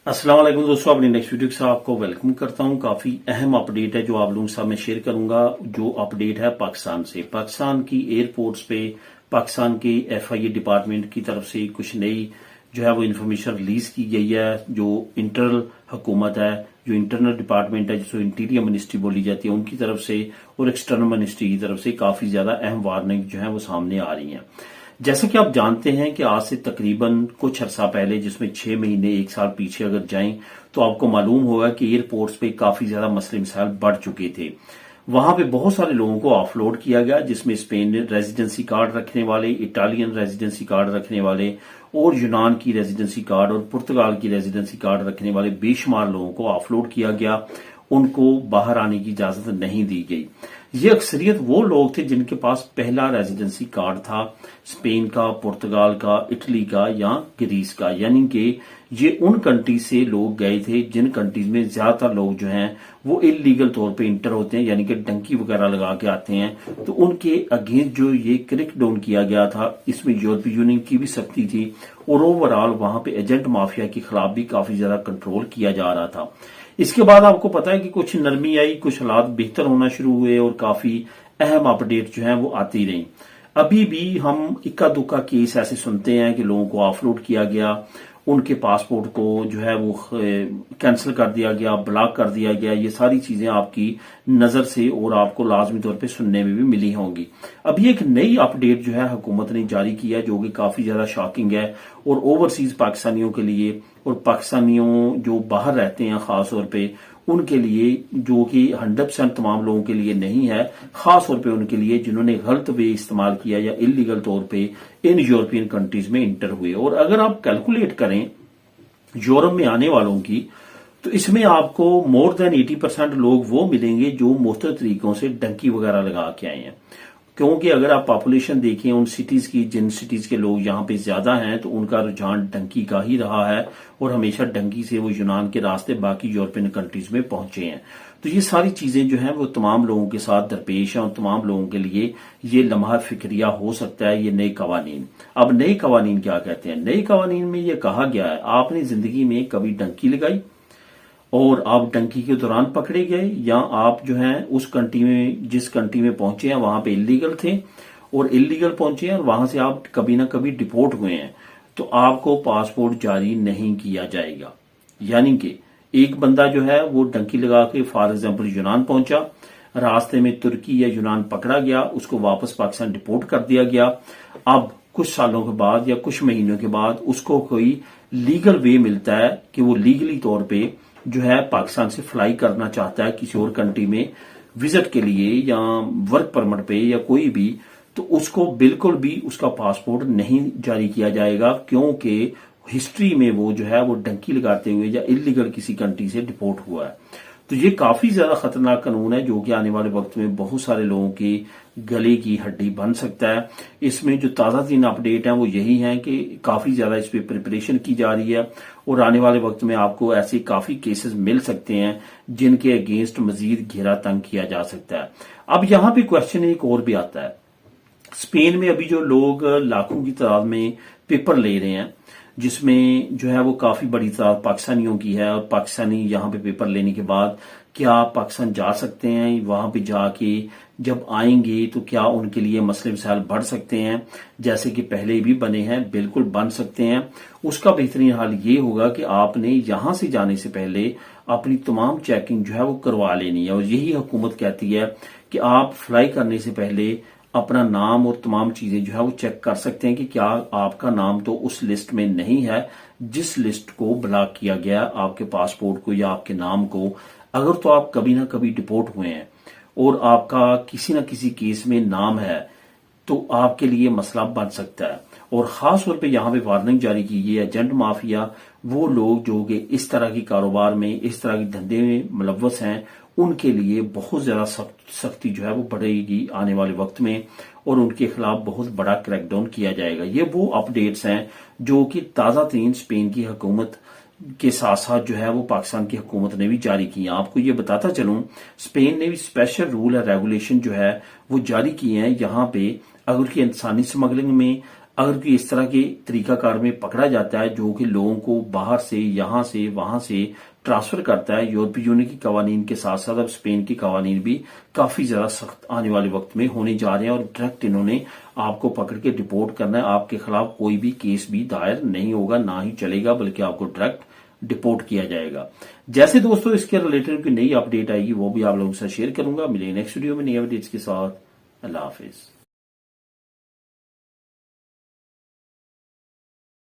अस्सलाम वालेकुम दोस्तों, अपनी नेक्स्ट वीडियो के साथ आपको वेलकम करता हूं। काफी अहम अपडेट है जो आप लोगों के साथ मैं शेयर करूंगा। जो अपडेट है पाकिस्तान से, पाकिस्तान की एयरपोर्ट्स पे पाकिस्तान के FIA डिपार्टमेंट की तरफ से कुछ नई जो है वो इन्फॉर्मेशन रिलीज की गई है। जो इंटरनल हुकूमत है, जो इंटरनल डिपार्टमेंट है, जिसको इंटीरियर मिनिस्ट्री बोली जाती है, उनकी तरफ से और एक्सटर्नल मिनिस्ट्री की तरफ से काफी ज्यादा अहम वार्निंग जो है वो सामने आ रही है। जैसे कि आप जानते हैं कि आज से तकरीबन कुछ अर्सा पहले, जिसमें 6 महीने 1 साल पीछे अगर जाएं तो आपको मालूम होगा कि एयरपोर्ट्स पे काफी ज्यादा मसले मसाइल बढ़ चुके थे। वहां पे बहुत सारे लोगों को ऑफलोड किया गया, जिसमें स्पेन रेजिडेंसी कार्ड रखने वाले, इटालियन रेजिडेंसी कार्ड रखने वाले और यूनान की रेजिडेंसी कार्ड और पुर्तगाल की रेजिडेंसी कार्ड रखने वाले बेशुमार लोगों को ऑफलोड किया गया। उनको बाहर आने की इजाजत नहीं दी गई। ये अक्सरियत वो लोग थे जिनके पास पहला रेजिडेंसी कार्ड था, स्पेन का, पुर्तगाल का, इटली का या ग्रीस का। यानी कि ये उन कंट्रीज से लोग गए थे जिन कंट्रीज में ज्यादातर लोग जो हैं वो इलीगल तौर पे इंटर होते हैं, यानी कि डंकी वगैरह लगा के आते हैं। तो उनके अगेंस्ट जो ये क्रैक डाउन किया गया था, इसमें यूरोपीय यूनियन की भी सख्ती थी और ओवरऑल वहां पे एजेंट माफिया के खिलाफ भी काफी ज्यादा कंट्रोल किया जा रहा था। इसके बाद आपको पता है कि कुछ नरमी आई, कुछ हालात बेहतर होना शुरू हुए और काफी अहम अपडेट जो है वो आती रही। अभी भी हम इक्का दुक्का केस ऐसे सुनते हैं कि लोगों को ऑफलोड किया गया, उनके पासपोर्ट को जो है वो कैंसिल कर दिया गया, ब्लॉक कर दिया गया। ये सारी चीजें आपकी नजर से और आपको लाजमी तौर पे सुनने में भी मिली होंगी। अभी एक नई अपडेट जो है हुकूमत ने जारी किया, जो कि काफी ज्यादा शॉकिंग है और ओवरसीज पाकिस्तानियों के लिए और पाकिस्तानियों जो बाहर रहते हैं खास तौर पे उनके लिए, जो कि 100% तमाम लोगों के लिए नहीं है, खास तौर पे उनके लिए जिन्होंने गलत वे इस्तेमाल किया या इलीगल तौर पे इन यूरोपियन कंट्रीज में इंटर हुए। और अगर आप कैलकुलेट करें यूरोप में आने वालों की, तो इसमें आपको मोर देन 80% लोग वो मिलेंगे जो मुख्तलिफ तरीकों से डंकी वगैरह लगा के आए हैं। क्योंकि अगर आप पॉपुलेशन देखें उन सिटीज की, जिन सिटीज के लोग यहाँ पे ज्यादा हैं, तो उनका रुझान डंकी का ही रहा है और हमेशा डंकी से वो यूनान के रास्ते बाकी यूरोपियन कंट्रीज में पहुंचे हैं। तो ये सारी चीजें जो हैं वो तमाम लोगों के साथ दरपेश हैं और तमाम लोगों के लिए ये लम्हा फिक्रिया हो सकता है ये नए कवानीन। अब नए कवानीन क्या कहते हैं? नए कवानीन में ये कहा गया है, आपने जिंदगी में कभी डंकी लगाई और आप डंकी के दौरान पकड़े गए, या आप जो है उस कंट्री में, जिस कंट्री में पहुंचे हैं वहां पे इलीगल थे और इलीगल पहुंचे हैं और वहां से आप कभी ना कभी डिपोर्ट हुए हैं, तो आपको पासपोर्ट जारी नहीं किया जाएगा। यानी कि एक बंदा जो है वो डंकी लगा के फॉर एग्जाम्पल यूनान पहुंचा, रास्ते में तुर्की या यूनान पकड़ा गया, उसको वापस पाकिस्तान डिपोर्ट कर दिया गया। अब कुछ सालों के बाद या कुछ महीनों के बाद उसको कोई लीगल वे मिलता है कि वो लीगली तौर पे जो है पाकिस्तान से फ्लाई करना चाहता है किसी और कंट्री में विजिट के लिए या वर्क परमिट पे या कोई भी, तो उसको बिल्कुल भी उसका पासपोर्ट नहीं जारी किया जाएगा, क्योंकि हिस्ट्री में वो जो है वो डंकी लगाते हुए या इलीगल किसी कंट्री से डिपोर्ट हुआ है। तो ये काफी ज्यादा खतरनाक कानून है जो कि आने वाले वक्त में बहुत सारे लोगों की गले की हड्डी बन सकता है। इसमें जो ताजा तीन अपडेट है वो यही है कि काफी ज्यादा इस पे प्रिपरेशन की जा रही है और आने वाले वक्त में आपको ऐसे काफी केसेस मिल सकते हैं जिनके अगेंस्ट मजीद घेरा तंग किया जा सकता है। अब यहाँ पे क्वेश्चन एक और भी आता है, स्पेन में अभी जो लोग लाखों की तादाद में पेपर ले रहे हैं, जिसमें जो है वो काफी बड़ी तादाद पाकिस्तानियों की है, और पाकिस्तानी यहाँ पे पेपर लेने के बाद क्या पाकिस्तान जा सकते हैं? वहां पे जाके जब आएंगे तो क्या उनके लिए मसले मसाइल बढ़ सकते हैं? जैसे कि पहले भी बने हैं, बिल्कुल बन सकते हैं। उसका बेहतरीन हाल ये होगा कि आपने यहां से जाने से पहले अपनी तमाम चेकिंग जो है वो करवा लेनी है, और यही हुकूमत कहती है कि आप फ्लाई करने से पहले अपना नाम और तमाम चीजें जो है वो चेक कर सकते हैं कि क्या आपका नाम तो उस लिस्ट में नहीं है जिस लिस्ट को ब्लॉक किया गया आपके पासपोर्ट को या आपके नाम को। अगर तो आप कभी ना कभी डिपोर्ट हुए हैं और आपका किसी न किसी केस में नाम है, तो आपके लिए मसला बन सकता है। और खास तौर पे यहाँ पे वार्निंग जारी की गई है, एजेंट माफिया, वो लोग जो कि इस तरह की कारोबार में, इस तरह के धंधे में मुलव्वस हैं, उनके लिए बहुत ज्यादा सख्ती जो है वो बढ़ेगी आने वाले वक्त में और उनके खिलाफ बहुत बड़ा क्रैकडाउन किया जाएगा। ये वो अपडेट्स हैं जो कि ताजा तरीन स्पेन की हुकूमत के साथ साथ जो है वो पाकिस्तान की हुकूमत ने भी जारी की है। आपको ये बताता चलूं, स्पेन ने भी स्पेशल रूल है, रेगुलेशन जो है वो जारी किए हैं। यहाँ पे अगर कि इंसानी स्मगलिंग में अगर कोई इस तरह के तरीकाकार में पकड़ा जाता है जो कि लोगों को बाहर से, यहां से, वहां से ट्रांसफर करता है, यूरोपीय यूनियन की कवानीन के साथ साथ अब स्पेन की कवानीन भी काफी ज्यादा सख्त आने वाले वक्त में होने जा रहे हैं और डायरेक्ट इन्होंने आपको पकड़ के डिपोर्ट करना है। आपके खिलाफ कोई भी केस भी दायर नहीं होगा, ना ही चलेगा, बल्कि आपको डायरेक्ट डिपोर्ट किया जाएगा। जैसे दोस्तों इसके रिलेटेड कोई नई अपडेट आएगी वो भी आप लोगों के साथ शेयर करूंगा। मिलेंगे नेक्स्ट वीडियो में नई अपडेट्स के साथ। अल्लाह हाफिज।